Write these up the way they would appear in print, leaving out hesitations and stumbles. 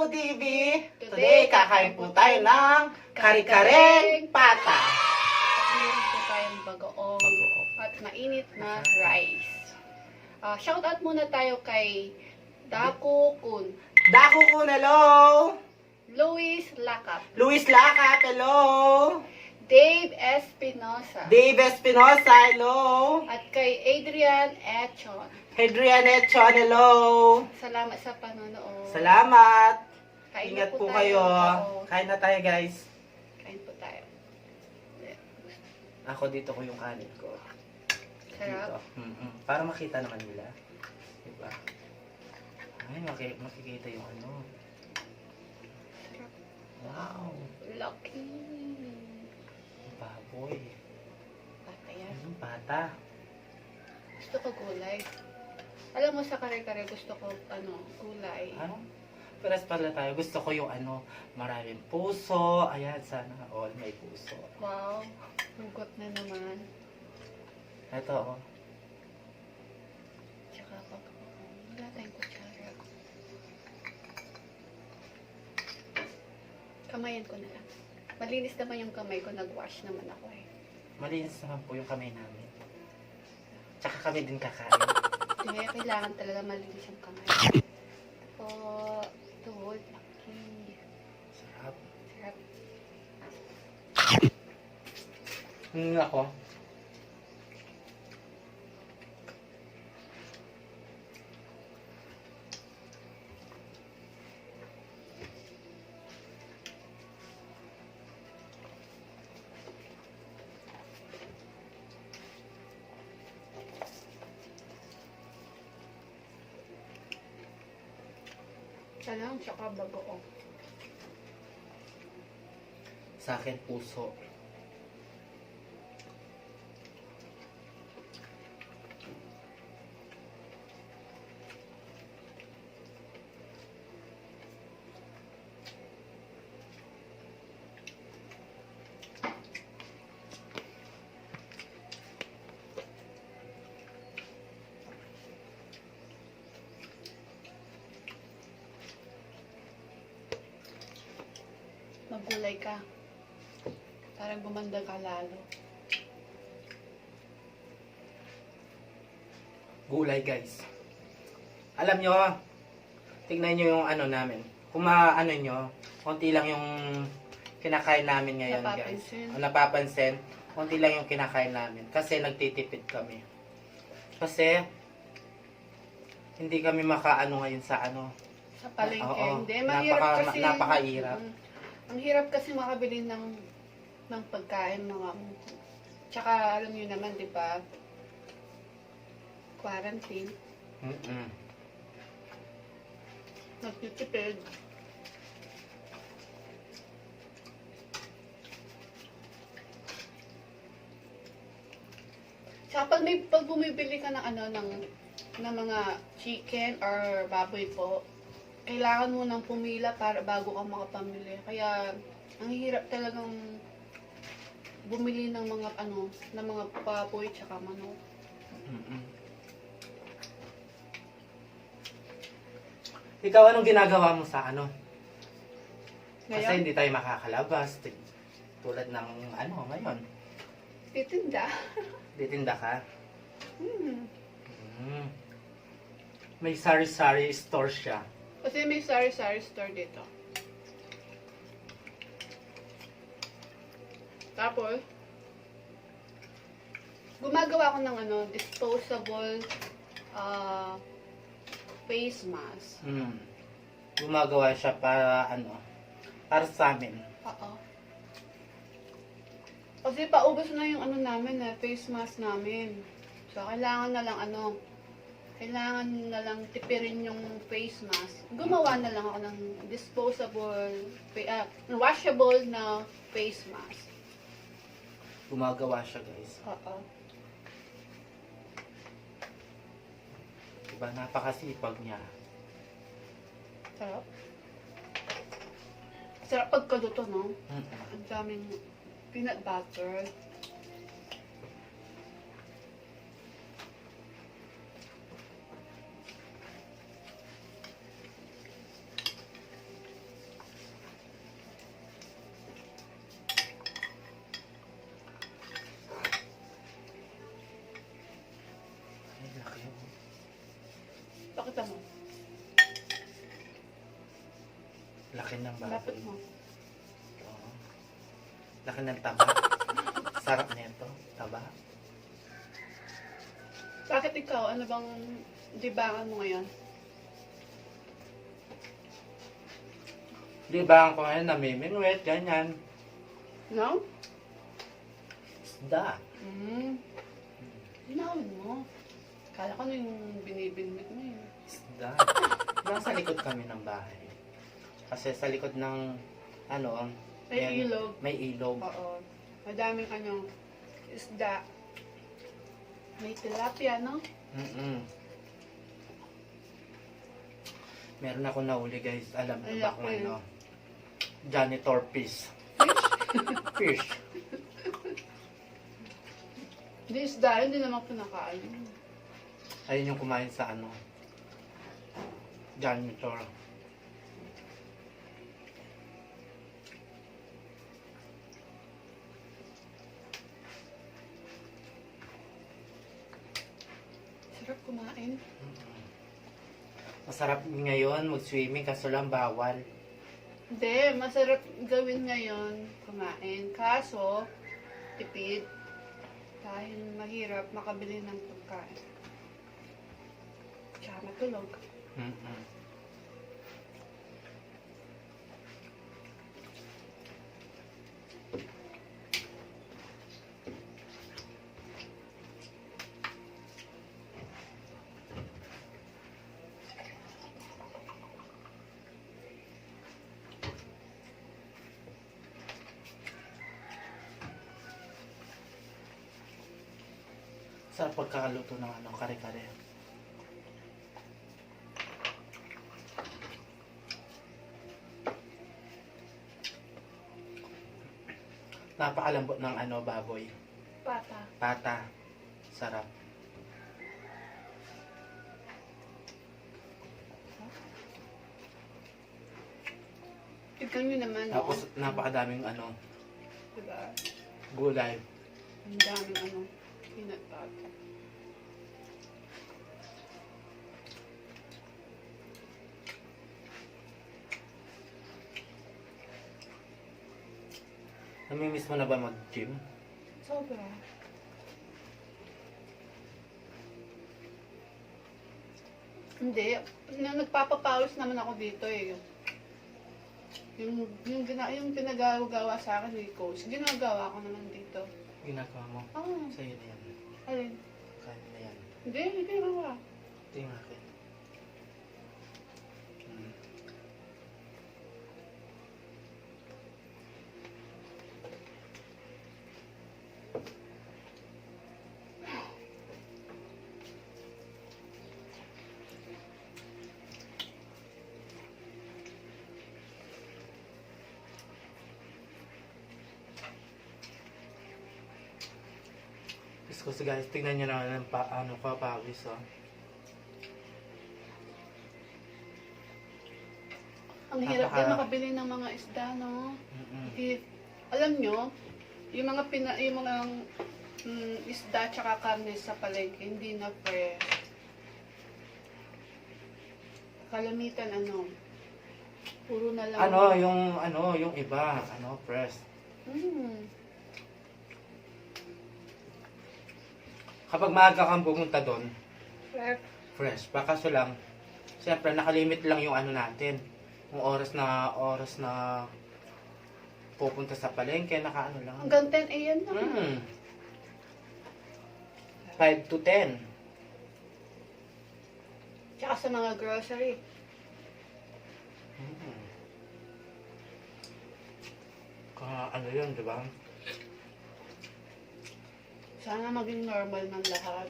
Foodie Bee! Today, kakain po tayo ng Kare-Kareng pata. Meron po tayong bagoong at mainit na rice. Shoutout muna tayo kay Daku Kun, Daku Kun, hello! Luis Lacat, Luis Lacat, hello! Dave Espinosa, Dave Espinosa, hello! at kay Adrian Echon. Adrian Echon, hello! Salamat sa panonood. Salamat! Kain Ingat na po tayo. kayo. Oo, Kain na tayo, guys. kain po tayo. Ako dito ko yung kanin ko. Sarap. Dito. Para makita naman nila. Diba? Ay, makikita yung ano. Sarap. Wow! Lucky. Baboy. Bata yan. Bata. Gusto ko gulay. Alam mo sa kare-kare gusto ko gulay. Ano? Paras pala tayo. Gusto ko yung maraming puso. Ayan, sana all may puso. Wow. Hugot na naman. Ito, oh. Tsaka pag wala tayong kutsara. Kamayan ko na lang. Malinis naman yung kamay ko. Nag-wash naman ako eh. Malinis naman po yung kamay namin. Tsaka kami din kakain. Kaya kailangan talaga malinis yung kamay. So, tuhod. Laki. Sarap. Sarap. Ako. Salang, tsaka bagoong. Sa akin, puso. Maggulay ka. Parang gumanda ka lalo. Gulay, guys. Alam nyo, tignan nyo yung namin. Kung maano nyo, konti lang yung kinakain namin ngayon, Napapansin. guys. Napapansin. Konti lang yung kinakain namin. Kasi nagtitipid kami. Kasi, hindi kami makaano ngayon sa Sa palengke. Oo, Hindi, mahirap kasi. napakahirap. Ang hirap kasi makabili ng pagkain, tsaka alam niyo naman, di ba? Quarantine. Nagtitipid. Tsaka pag bumibili ka ng mga chicken or baboy po, kailangan mo nang pumila bago ka makapamili. Kaya, ang hirap talagang bumili ng mga baboy tsaka manok. Ikaw, anong ginagawa mo sa Kasi Ngayon, hindi tayo makakalabas. Tulad ng ngayon. titinda. Titinda ka? Hmm. May sari-sari store siya. Kasi may sari-sari store dito. Tapos, gumagawa ako ng disposable face mask. Gumagawa siya para para sa amin. Oo. Kasi paubos na yung namin face mask namin. So, kailangan na lang tipirin yung face mask. Gumawa na lang ako ng disposable, washable na face mask. Gumagawa siya, guys. Oo. Diba, napakasipag niya. Sarap. Sarap pagkaluto, no? Mm-mm. Ang daming peanut butter. Pakita mo. Laki ng Lapit baboy. mo. Oo. Laki ng taba. Sarap nito. Taba. Bakit ikaw? Ano bang libangan mo ngayon? Di ba ako ngayon namimingwit, ganyan. No? Isda. Linawin mo. Kala ko na yung binibinbit mo yun. Isda. Nasa likod kami ng bahay. Kasi sa likod ng, ano, May ilog. May ilog. Oo. Madaming isda. May tilapia, no? Meron ako nahuli guys. Alam mo Ay, ba kung laki. ano? Janitor fish. Fish. Hindi isda, hindi naman pinakain. Ayun yung kumain sa ano. Janitor. Sarap kumain. Masarap ngayon mag-swimming kaso lang bawal. Hindi, masarap gawin ngayon kumain. Kaso, tipid. Dahil mahirap makabili ng pagkain. Tsaka matulog. Sa pagkakaluto ng ano, kare-kareng. Napakalambot ng ano, baboy. Pata. Pata. Sarap. Tignan nyo naman, no? Tapos napakadaming ano, Diba? gulay. Ang daming peanut butter. Namimiss mo na ba mag-gym? Sobra. Hindi. Nagpapapawis naman ako dito eh. Yung pinagawa sa akin ni Coach, ginagawa ko naman dito. Ginagawa mo? Ah, Sa'yo na yan. alin? Kaya na yan. Hindi ginagawa. Ito yung akin. Kasi guys, tingnan nyo naman ang ano ko, pawis, oh. Ang hirap din makabili ng mga isda, no? Alam nyo, yung mga isda tsaka karne sa palengke, hindi na fresh. Kalamitan, puro na lang. Yung iba, fresh. Kapag maaga kang pumunta doon, fresh. Baka so lang, siyempre nakalimit lang yung ano natin. Yung oras na pupunta sa palengke, naka lang. Hanggang 10 a.m. na. 5 to 10. Tsaka sa mga grocery. Yun, di ba? Sana maging normal ng lahat.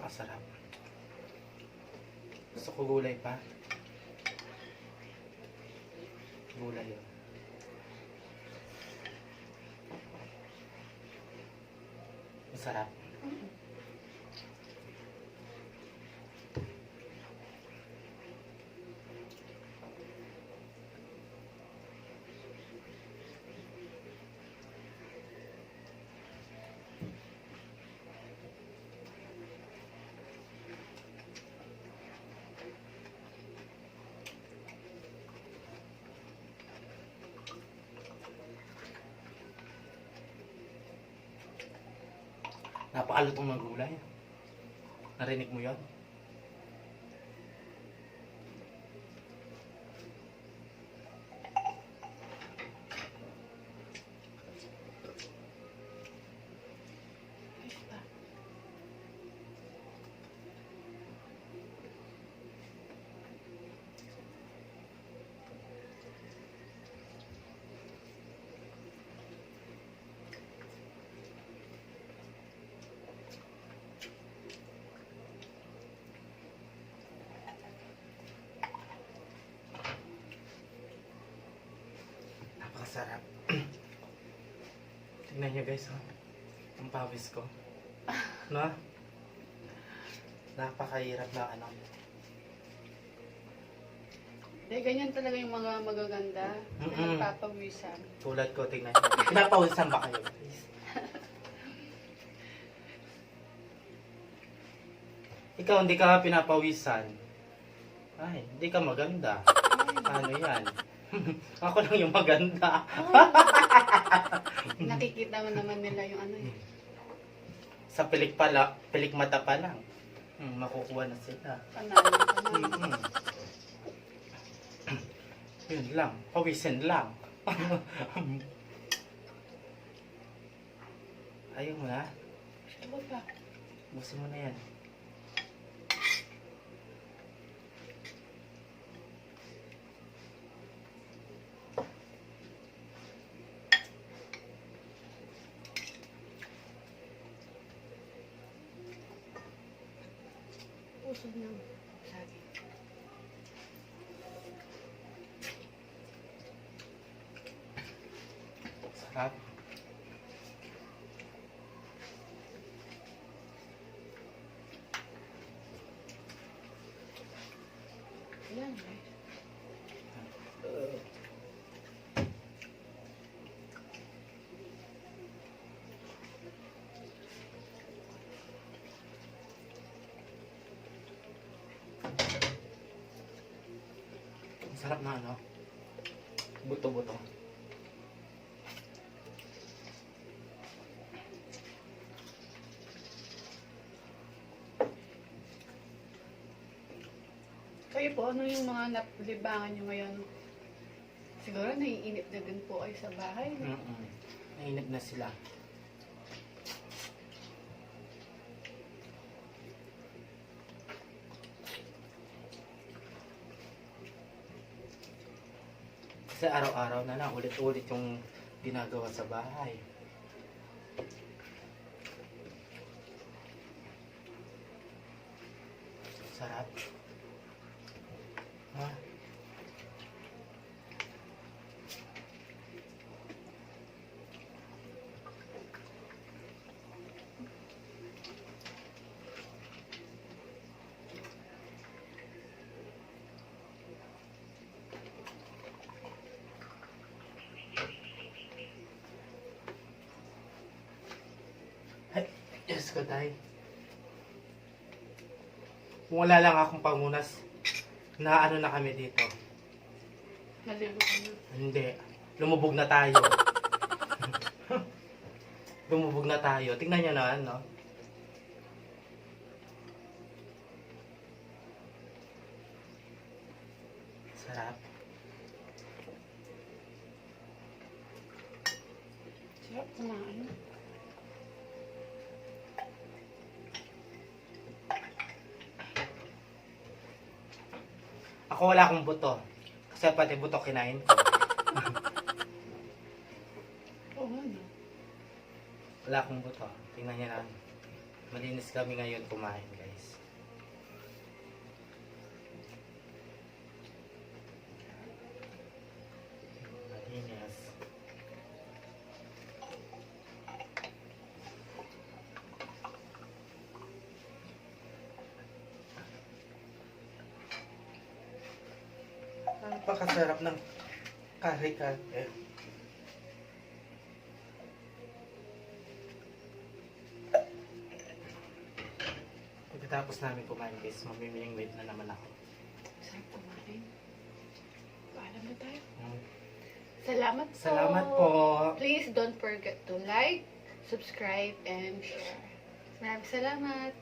Napakasarap. Gusto ko gulay pa. Gulay yun. Masarap. Napakalutong ng gulay. Narinig mo yun? Ayos pa. Napakasarap. Tingnan nyo guys, oh. Ang pawis ko. No? Napakahirap na ano. Eh, ganyan talaga yung mga magaganda. Mm-mm. Nagpapawisan. Tulad ko, tingnan nyo. Pinapawisan ba kayo guys? Ikaw hindi ka pinapawisan. Ay, hindi ka maganda. Ano yan? Ako lang yung maganda. Nakikita mo naman nila yung ano eh. Sa pilik mata pa lang. Makukuha na sila. Panalo ka na. Mm-mm. Yun lang. Pawisin lang. Ayaw mo na. Ito pa. Busin mo na yan. Usog ng saging. Sarap. Ayan guys. Sarap na ano. Buto-buto. Kayo po, ano yung mga naplibangan nyo ngayon? Siguro naiinip na din po kayo sa bahay. Nainip na sila. Kasi araw-araw na lang, ulit-ulit yung ginagawa sa bahay. Sarap. Ha? Ay, Diyos ko tayo. Kung wala lang akong pangunas, na ano na kami dito. Naligo ka na. Hindi. Lumubog na tayo. Lumubog na tayo. Tingnan nyo na, no? Sarap. Sarap kumain. Ako wala akong buto. Kasi pati buto kinain ko. Oo nga no. Wala akong buto. Tingnan nyo na. Malinis kami ngayon kumain, guys. Napakasarap ng kare-kareng. Pagkatapos namin kumain guys, mamimiling wait na naman ako. Sarap kumain. Paalam na tayo. Mm. Salamat po. Salamat po. Please don't forget to like, subscribe, and share. Maraming salamat.